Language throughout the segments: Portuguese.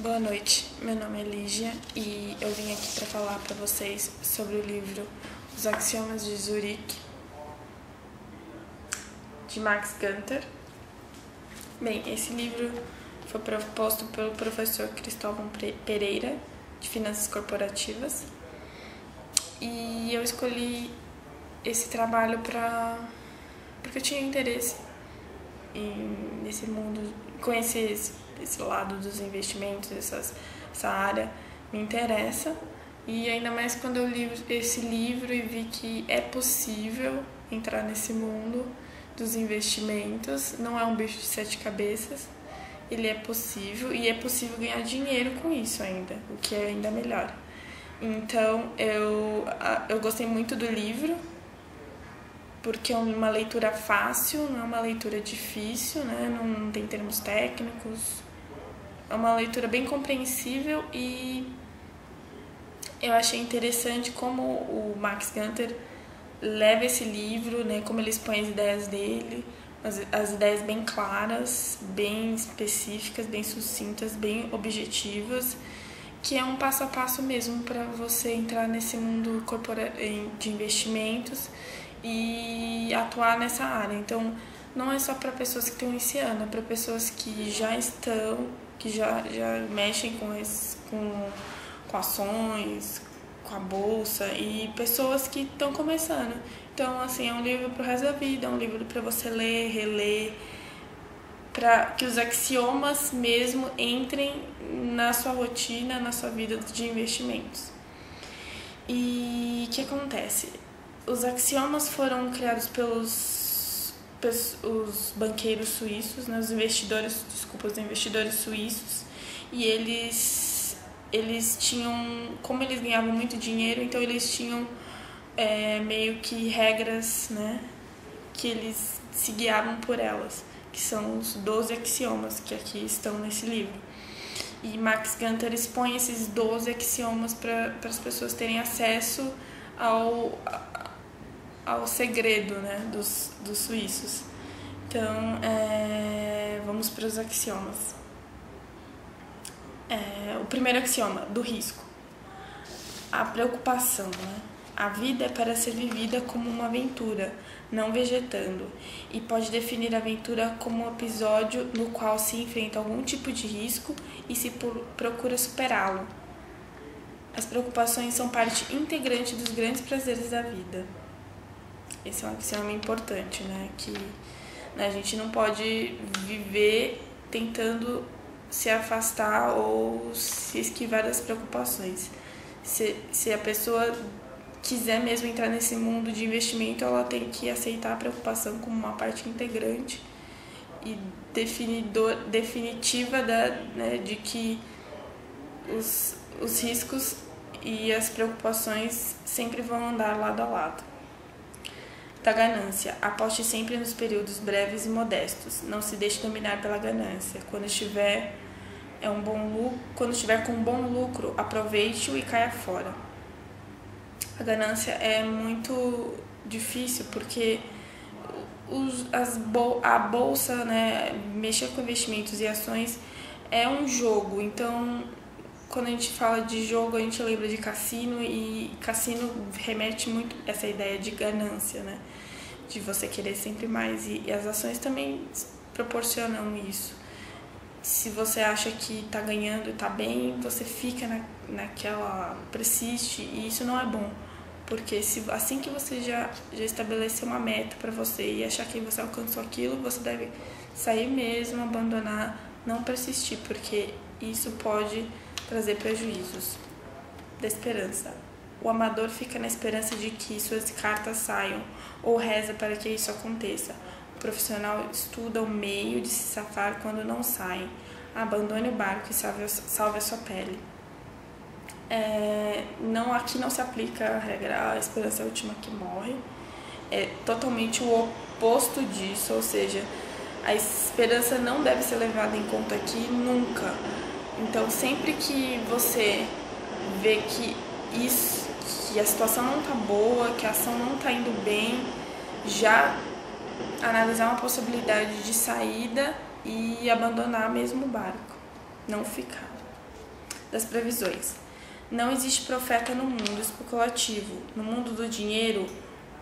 Boa noite, meu nome é Lígia e eu vim aqui para falar para vocês sobre o livro Os Axiomas de Zurique, de Max Gunther. Bem, esse livro foi proposto pelo professor Cristóvão Pereira, de Finanças Corporativas, e eu escolhi esse trabalho porque eu tinha interesse nesse mundo, conhecer esse lado dos investimentos, essa área me interessa, e ainda mais quando eu li esse livro e vi que é possível entrar nesse mundo dos investimentos. Não é um bicho de sete cabeças, ele é possível, e é possível ganhar dinheiro com isso ainda, o que é ainda melhor. Então eu gostei muito do livro, porque é uma leitura fácil, não é uma leitura difícil, né? Não tem termos técnicos, é uma leitura bem compreensível, e eu achei interessante como o Max Gunther leva esse livro, né? Como ele expõe as ideias dele, as ideias bem claras, bem específicas, bem sucintas, bem objetivas, que é um passo a passo mesmo para você entrar nesse mundo de investimentos e atuar nessa área. Então, não é só para pessoas que estão iniciando, é para pessoas que já estão, que já mexem com ações, com a bolsa, e pessoas que estão começando. Então, assim, é um livro para o resto da vida, é um livro para você ler, reler, para que os axiomas mesmo entrem na sua rotina, na sua vida de investimentos. E o que acontece? Os axiomas foram criados pelos os banqueiros suíços, né, os investidores suíços, e eles tinham, como eles ganhavam muito dinheiro, então eles tinham meio que regras, né, que eles se guiavam por elas, que são os 12 axiomas que aqui estão nesse livro. E Max Gunther expõe esses 12 axiomas para as pessoas terem acesso ao segredo, né, dos suíços. Então, vamos para os axiomas. O primeiro axioma, do risco. A preocupação, né? A vida é para ser vivida como uma aventura, não vegetando, e pode definir a aventura como um episódio no qual se enfrenta algum tipo de risco e se procura superá-lo. As preocupações são parte integrante dos grandes prazeres da vida. Esse é um axioma importante, né? Que a gente não pode viver tentando se afastar ou se esquivar das preocupações. Se a pessoa quiser mesmo entrar nesse mundo de investimento, ela tem que aceitar a preocupação como uma parte integrante e definitiva de que os riscos e as preocupações sempre vão andar lado a lado. Da ganância. Aposte sempre nos períodos breves e modestos. Não se deixe dominar pela ganância. Quando estiver com um bom lucro, aproveite-o e caia fora. A ganância é muito difícil porque a bolsa, né, mexer com investimentos e ações é um jogo. Então, quando a gente fala de jogo, a gente lembra de cassino, e cassino remete muito a essa ideia de ganância, né? De você querer sempre mais, e as ações também proporcionam isso. Se você acha que está ganhando e está bem, você fica naquela, persiste, e isso não é bom, porque assim que você já estabeleceu uma meta para você e achar que você alcançou aquilo, você deve sair mesmo, abandonar, não persistir, porque isso pode trazer prejuízos. Da esperança. O amador fica na esperança de que suas cartas saiam, ou reza para que isso aconteça. O profissional estuda o meio de se safar quando não saem. Abandone o barco e salve a sua pele. Aqui não se aplica a regra a esperança é a última que morre. É totalmente o oposto disso, ou seja, a esperança não deve ser levada em conta aqui nunca. Então, sempre que você vê que a situação não está boa, que a ação não está indo bem, já analisar uma possibilidade de saída e abandonar mesmo o barco, não ficar. das previsões. Não existe profeta no mundo especulativo. No mundo do dinheiro,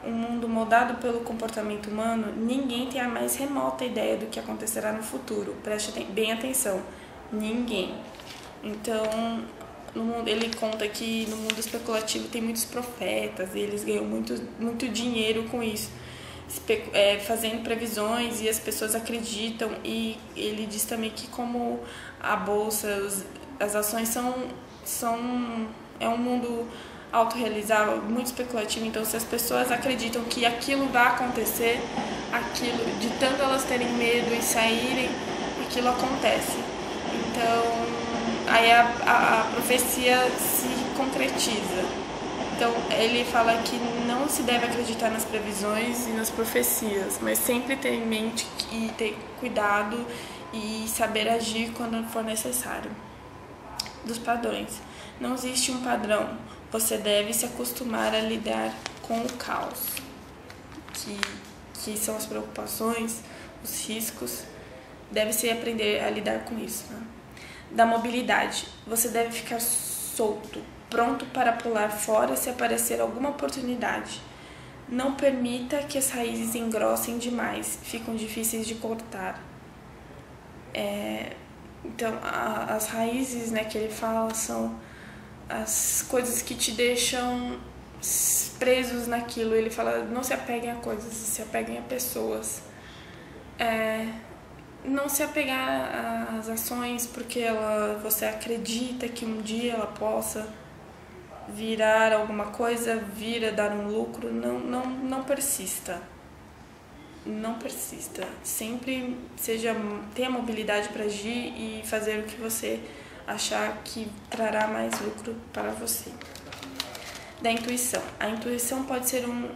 um mundo moldado pelo comportamento humano, ninguém tem a mais remota ideia do que acontecerá no futuro. Preste bem atenção. Ninguém. Então, ele conta que no mundo especulativo tem muitos profetas e eles ganham muito dinheiro com isso, fazendo previsões, e as pessoas acreditam. E ele diz também que como a bolsa, as ações é um mundo autorrealizável, muito especulativo. Então, se as pessoas acreditam que aquilo vai acontecer, de tanto elas terem medo e saírem, aquilo acontece. Então, aí a profecia se concretiza. Então, ele fala que não se deve acreditar nas previsões e nas profecias, mas sempre ter em mente e ter cuidado e saber agir quando for necessário. Dos padrões. Não existe um padrão. Você deve se acostumar a lidar com o caos, que são as preocupações, os riscos. Deve-se aprender a lidar com isso, né? Da mobilidade. Você deve ficar solto, pronto para pular fora se aparecer alguma oportunidade. Não permita que as raízes engrossem demais, ficam difíceis de cortar. Então, as raízes, né, que ele fala são as coisas que te deixam presos naquilo. Ele fala, não se apeguem a coisas, se apeguem a pessoas. Não se apegar às ações porque você acredita que um dia ela possa virar alguma coisa, dar um lucro. Não persista. Não persista. Sempre tenha mobilidade para agir e fazer o que você achar que trará mais lucro para você. Da intuição. A intuição pode ser um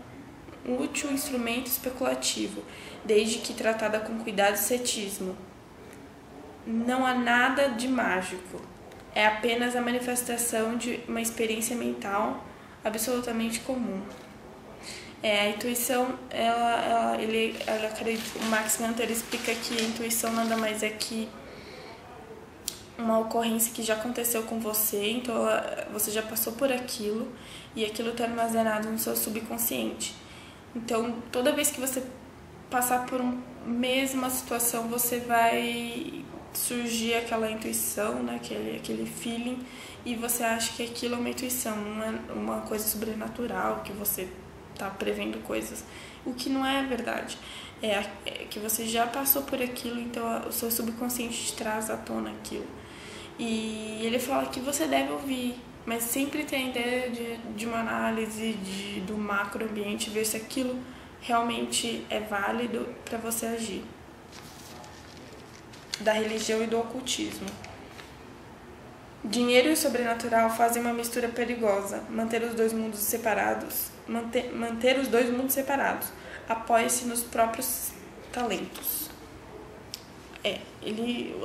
útil instrumento especulativo, desde que tratada com cuidado e ceticismo. Não há nada de mágico. É apenas a manifestação de uma experiência mental absolutamente comum. A intuição, o Max Hunter explica que a intuição nada mais é que uma ocorrência que já aconteceu com você, então você já passou por aquilo e aquilo está armazenado no seu subconsciente. Então, toda vez que você passar por uma mesma situação, você vai surgir aquela intuição, né? aquele feeling, e você acha que aquilo é uma intuição, não é uma coisa sobrenatural, que você está prevendo coisas, o que não é verdade. É que você já passou por aquilo, então o seu subconsciente te traz à tona aquilo. E ele fala que você deve ouvir, mas sempre tem a ideia de uma análise do macroambiente, ver se aquilo realmente é válido para você agir. Da religião e do ocultismo. Dinheiro e o sobrenatural fazem uma mistura perigosa. Manter os dois mundos separados. Apoie-se nos próprios talentos.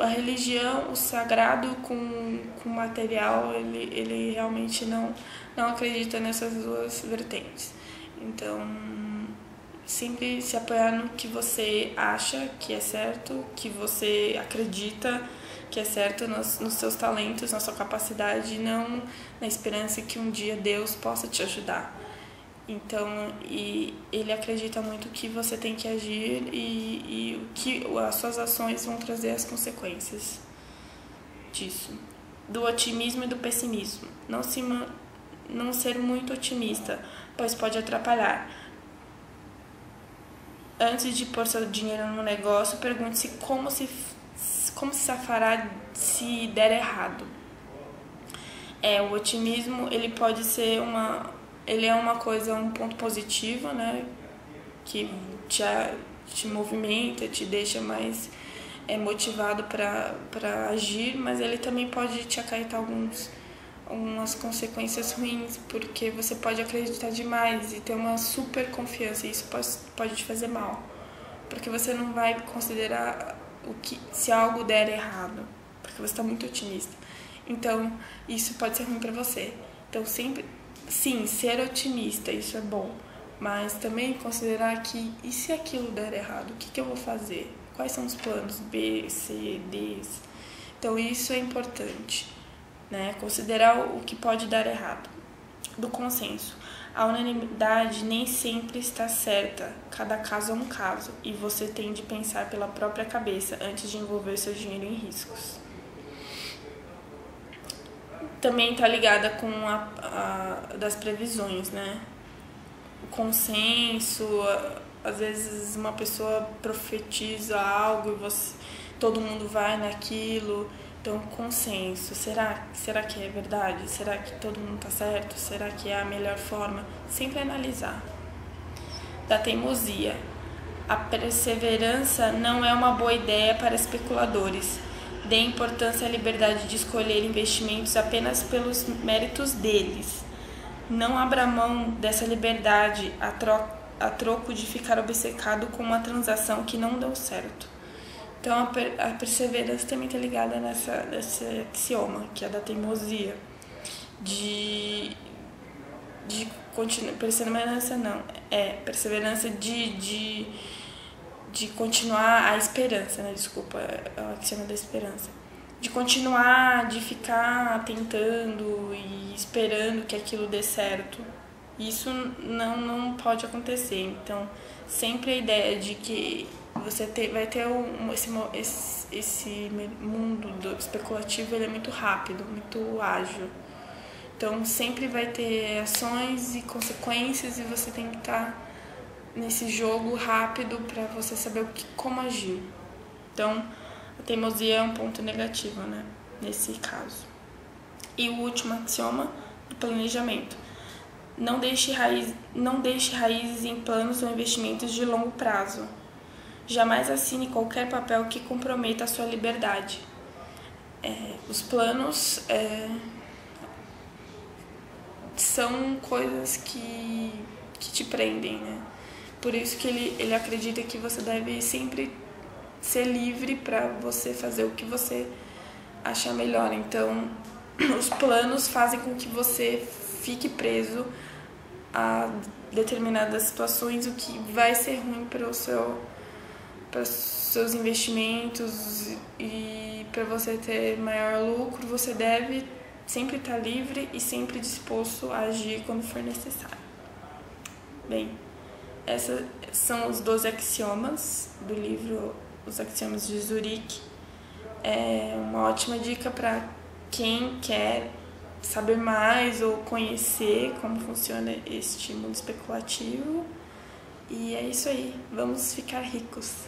A religião, o sagrado com o material, ele realmente não acredita nessas duas vertentes. Então, sempre se apoiar no que você acha que é certo, que você acredita que é certo, nos seus talentos, na sua capacidade, e não na esperança que um dia Deus possa te ajudar. Então, ele acredita muito que você tem que agir e que as suas ações vão trazer as consequências disso. Do otimismo e do pessimismo. Não ser muito otimista, pois pode atrapalhar. Antes de pôr seu dinheiro no negócio, pergunte-se como se safará se der errado. O otimismo, ele pode ser um ponto positivo, né? Que te movimenta, te deixa mais motivado para agir, mas ele também pode te acarretar algumas consequências ruins, porque você pode acreditar demais e ter uma super confiança, e isso pode te fazer mal, porque você não vai considerar se algo der errado, porque você está muito otimista. Então, isso pode ser ruim para você. Então, sempre, sim, ser otimista, isso é bom, mas também considerar que, e se aquilo der errado, o que eu vou fazer? Quais são os planos B, C, D? Então, isso é importante. né? Considerar o que pode dar errado. Do consenso. A unanimidade nem sempre está certa, cada caso é um caso, e você tem de pensar pela própria cabeça antes de envolver seu dinheiro em riscos. Também está ligada com a das previsões, né? O consenso, às vezes uma pessoa profetiza algo e todo mundo vai naquilo. Então, consenso, será que é verdade? Será que todo mundo está certo? Será que é a melhor forma? Sempre analisar. Da teimosia. A perseverança não é uma boa ideia para especuladores. Dê importância à liberdade de escolher investimentos apenas pelos méritos deles. Não abra mão dessa liberdade a troco de ficar obcecado com uma transação que não deu certo. Então, a perseverança também está ligada nesse axioma, que é da teimosia. Perseverança não, perseverança de continuar a esperança, né? Desculpa, é o axioma da esperança. De continuar, de ficar tentando e esperando que aquilo dê certo. Isso não pode acontecer. Então, sempre a ideia de que você vai ter esse mundo do especulativo, ele é muito rápido, muito ágil. Então, sempre vai ter ações e consequências e você tem que estar nesse jogo rápido para você saber como agir. Então, a teimosia é um ponto negativo, né? Nesse caso. E o último axioma do planejamento. Não deixe raízes em planos ou investimentos de longo prazo. Jamais assine qualquer papel que comprometa a sua liberdade. Os planos são coisas que te prendem, né? Por isso que ele acredita que você deve sempre ser livre para você fazer o que você achar melhor. Então, os planos fazem com que você fique preso a determinadas situações, o que vai ser ruim para os seus investimentos, e para você ter maior lucro, você deve sempre estar livre e sempre disposto a agir quando for necessário. Bem, esses são os 12 axiomas do livro Os Axiomas de Zurique. É uma ótima dica para quem quer saber mais ou conhecer como funciona este mundo especulativo. E é isso aí, vamos ficar ricos!